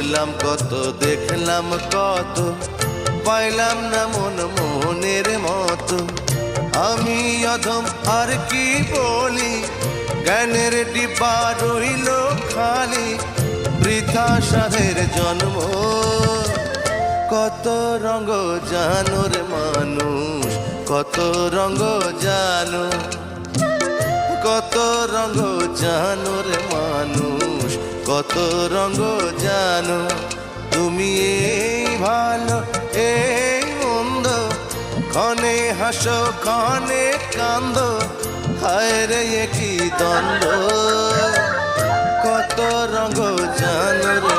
হইলাম কত, দেখলাম কত, পাইলাম না মন মনের মতো। আমি অধম আর কি বলি, জ্ঞানের ডিব্বা রইল খালি, বৃথা সাধের জন্ম। কত রঙ জানো রে মানুষ, কত রঙ জানো, কত রঙ জানো রে মানুষ, কত রঙ জানো। তুমি এই ভালো এই মন্দ, ক্ষণে হাসো ক্ষণে কান্দো, হায় রে কি দ্বন্দ্ব। কত রঙ জানো রে